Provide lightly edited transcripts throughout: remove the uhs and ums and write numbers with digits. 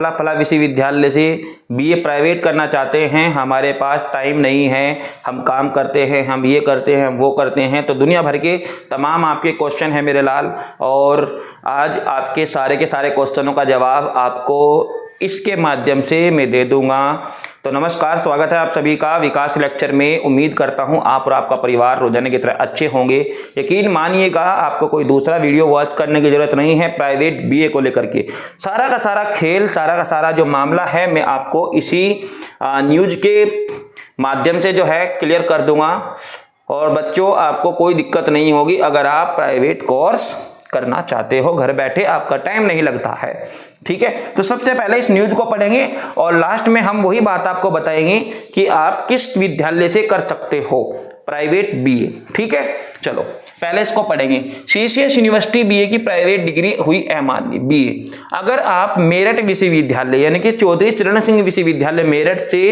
फला फला विश्वविद्यालय से बीए प्राइवेट करना चाहते हैं, हमारे पास टाइम नहीं है, हम काम करते हैं, हम ये करते हैं, हम वो करते हैं। तो दुनिया भर के तमाम आपके क्वेश्चन हैं मेरे लाल, और आज आपके सारे के सारे क्वेश्चनों का जवाब आपको इसके माध्यम से मैं दे दूंगा। तो नमस्कार, स्वागत है आप सभी का विकास लेक्चर में। उम्मीद करता हूं आप और आपका परिवार रोजाना की तरह अच्छे होंगे। यकीन मानिएगा, आपको कोई दूसरा वीडियो वॉच करने की जरूरत नहीं है। प्राइवेट बीए को लेकर के सारा का सारा खेल, सारा का सारा जो मामला है, मैं आपको इसी न्यूज के माध्यम से जो है क्लियर कर दूंगा। और बच्चों, आपको कोई दिक्कत नहीं होगी अगर आप प्राइवेट कोर्स करना चाहते हो, घर बैठे आपका टाइम नहीं लगता है। ठीक है, तो सबसे पहले इस न्यूज को पढ़ेंगे और लास्ट में हम वही बात आपको बताएंगे कि आप किस विद्यालय से कर सकते हो प्राइवेट बीए। ठीक है, चलो पहले इसको पढ़ेंगे। सीसीएस यूनिवर्सिटी बीए की प्राइवेट डिग्री हुई अमान्य। बीए अगर आप मेरठ विश्वविद्यालय यानी कि चौधरी चरण सिंह विश्वविद्यालय मेरठ से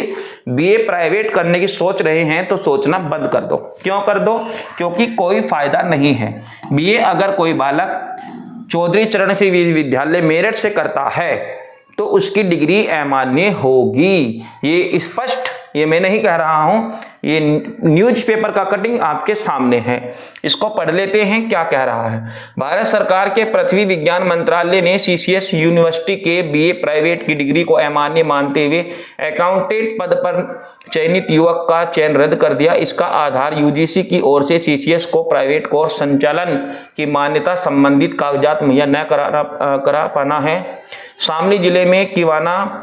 बीए प्राइवेट करने की सोच रहे हैं तो सोचना बंद कर दो। क्यों कर दो? क्योंकि कोई फायदा नहीं है। बीए अगर कोई बालक चौधरी चरण सिंह विश्वविद्यालय मेरठ से करता है तो उसकी डिग्री अमान्य होगी। ये स्पष्ट, ये मैं नहीं कह रहा हूं, ये न्यूज़पेपर का कटिंग आपके सामने है। इसको पढ़ लेते हैं क्या कह रहा है। भारत सरकार के पृथ्वी विज्ञान मंत्रालय ने सीसीएस यूनिवर्सिटी के बीए प्राइवेट की डिग्री को अमान्य मानते हुए अकाउंटेंट पद पर चयनित युवक का चयन रद्द कर दिया। इसका आधार यूजीसी की ओर से सीसीएस को प्राइवेट कोर्स संचालन की मान्यता संबंधित कागजात मुहैया न करा पाना है। शामली जिले में किवाना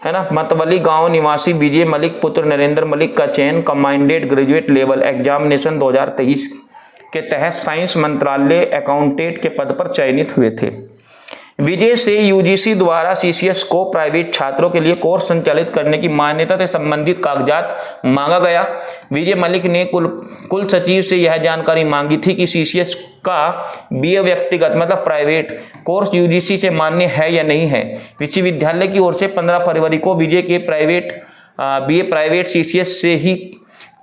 है ना मतवली गांव निवासी विजय मलिक पुत्र नरेंद्र मलिक का चयन कमांडेड ग्रेजुएट लेवल एग्जामिनेशन 2023 के तहत साइंस मंत्रालय अकाउंटेंट के पद पर चयनित हुए थे। विजय से यूजीसी द्वारा सीसीएस को प्राइवेट छात्रों के लिए कोर्स संचालित करने की मान्यता से संबंधित कागजात मांगा गया। विजय मलिक ने कुल सचिव से यह जानकारी मांगी थी कि सीसीएस का बीए व्यक्तिगत मतलब प्राइवेट कोर्स यूजीसी से मान्य है या नहीं है। विश्वविद्यालय की ओर से 15 फरवरी को विजय के बीए प्राइवेट सीसीएस से ही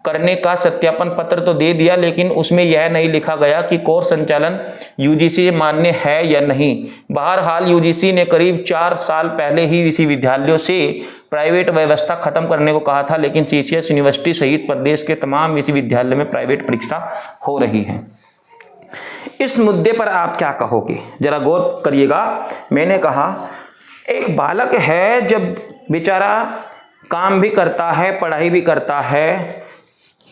करने का सत्यापन पत्र तो दे दिया, लेकिन उसमें यह नहीं लिखा गया कि कोर्स संचालन यूजीसी से मान्य है या नहीं। बहरहाल यूजीसी ने करीब 4 साल पहले ही विश्वविद्यालयों से प्राइवेट व्यवस्था खत्म करने को कहा था, लेकिन सीसीएस यूनिवर्सिटी सहित प्रदेश के तमाम विश्वविद्यालय में प्राइवेट परीक्षा हो रही है। इस मुद्दे पर आप क्या कहोगे, जरा गौर करिएगा। मैंने कहा एक बालक है, जब बेचारा काम भी करता है, पढ़ाई भी करता है,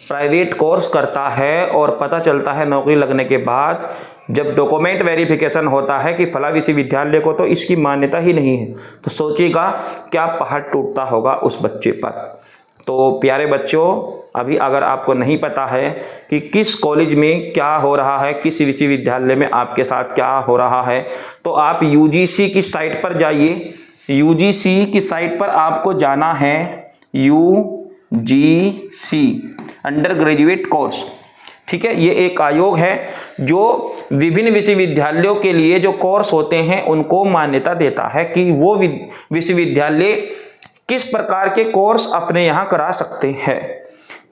प्राइवेट कोर्स करता है और पता चलता है नौकरी लगने के बाद जब डॉक्यूमेंट वेरिफिकेशन होता है कि फला विश्वविद्यालय को तो इसकी मान्यता ही नहीं है, तो सोचिएगा क्या पहाड़ टूटता होगा उस बच्चे पर। तो प्यारे बच्चों, अभी अगर आपको नहीं पता है कि किस कॉलेज में क्या हो रहा है, किस विश्वविद्यालय में आपके साथ क्या हो रहा है, तो आप यूजीसी की साइट पर जाइए। यूजीसी की साइट पर आपको जाना है, यूजीसी अंडर ग्रेजुएट कोर्स। ठीक है, ये एक आयोग है जो विभिन्न विश्वविद्यालयों के लिए जो कोर्स होते हैं उनको मान्यता देता है कि वो विश्वविद्यालय किस प्रकार के कोर्स अपने यहाँ करा सकते हैं।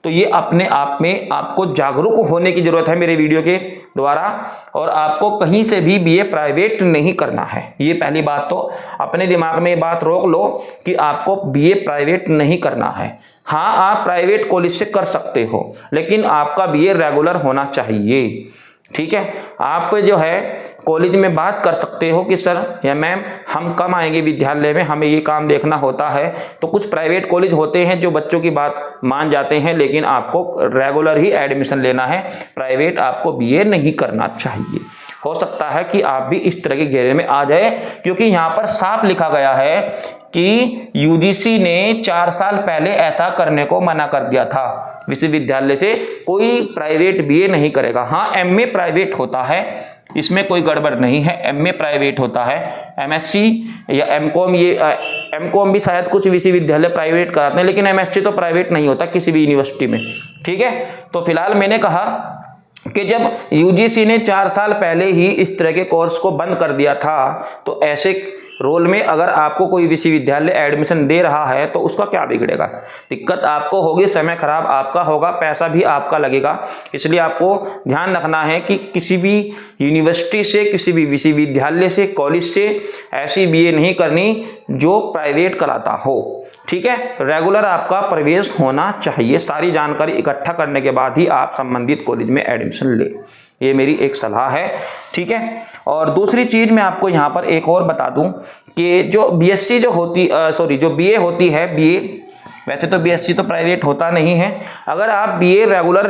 तो ये अपने आप में आपको जागरूक होने की जरूरत है मेरे वीडियो के द्वारा, और आपको कहीं से भी बीए प्राइवेट नहीं करना है। ये पहली बात, तो अपने दिमाग में ये बात रोक लो कि आपको बीए प्राइवेट नहीं करना है। हाँ, आप प्राइवेट कॉलेज से कर सकते हो, लेकिन आपका बीए रेगुलर होना चाहिए। ठीक है, आप जो है कॉलेज में बात कर सकते हो कि सर या मैम हम कम आएंगे विद्यालय में, हमें ये काम देखना होता है। तो कुछ प्राइवेट कॉलेज होते हैं जो बच्चों की बात मान जाते हैं, लेकिन आपको रेगुलर ही एडमिशन लेना है, प्राइवेट आपको बीए नहीं करना चाहिए। हो सकता है कि आप भी इस तरह के घेरे में आ जाए, क्योंकि यहाँ पर साफ लिखा गया है कि यूजीसी ने 4 साल पहले ऐसा करने को मना कर दिया था। विश्वविद्यालय से कोई प्राइवेट बीए नहीं करेगा। हाँ, एमए प्राइवेट होता है, इसमें कोई गड़बड़ नहीं है, एमए प्राइवेट होता है। एमएससी या एमकॉम, ये एमकॉम भी शायद कुछ विश्वविद्यालय प्राइवेट कराते हैं, लेकिन एमएससी तो प्राइवेट नहीं होता किसी भी यूनिवर्सिटी में। ठीक है, तो फिलहाल मैंने कहा कि जब यूजीसी ने 4 साल पहले ही इस तरह के कोर्स को बंद कर दिया था, तो ऐसे रोल में अगर आपको कोई विश्वविद्यालय एडमिशन दे रहा है तो उसका क्या बिगड़ेगा। दिक्कत आपको होगी, समय खराब आपका होगा, पैसा भी आपका लगेगा। इसलिए आपको ध्यान रखना है कि किसी भी यूनिवर्सिटी से, किसी भी विश्वविद्यालय से, कॉलेज से ऐसी बीए नहीं करनी जो प्राइवेट कराता हो। ठीक है, रेगुलर आपका प्रवेश होना चाहिए। सारी जानकारी इकट्ठा करने के बाद ही आप संबंधित कॉलेज में एडमिशन ले, ये मेरी एक सलाह है। ठीक है, और दूसरी चीज मैं आपको यहाँ पर एक और बता दूं कि जो बीएससी जो होती जो बीए होती है, बीए वैसे तो बीएससी तो प्राइवेट होता नहीं है। अगर आप बीए रेगुलर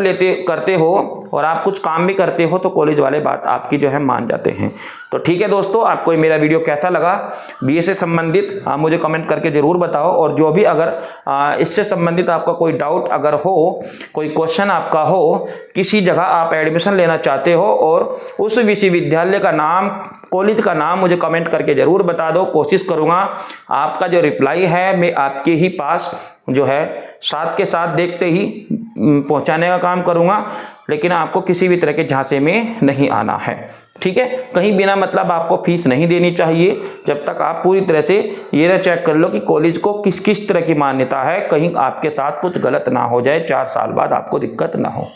करते हो और आप कुछ काम भी करते हो तो कॉलेज वाले बात आपकी जो है मान जाते हैं। तो ठीक है दोस्तों, आपको ये मेरा वीडियो कैसा लगा बीए से संबंधित आप मुझे कमेंट करके ज़रूर बताओ। और जो भी अगर इससे संबंधित आपका कोई डाउट अगर हो, कोई क्वेश्चन आपका हो, किसी जगह आप एडमिशन लेना चाहते हो और उस विश्वविद्यालय का नाम, कॉलेज का नाम मुझे कमेंट करके ज़रूर बता दो। कोशिश करूँगा आपका जो रिप्लाई है मैं आपके ही पास जो है साथ के साथ देखते ही पहुंचाने का काम करूंगा। लेकिन आपको किसी भी तरह के झांसे में नहीं आना है। ठीक है, कहीं बिना मतलब आपको फीस नहीं देनी चाहिए जब तक आप पूरी तरह से ये ना चेक कर लो कि कॉलेज को किस किस तरह की मान्यता है, कहीं आपके साथ कुछ गलत ना हो जाए, 4 साल बाद आपको दिक्कत ना हो।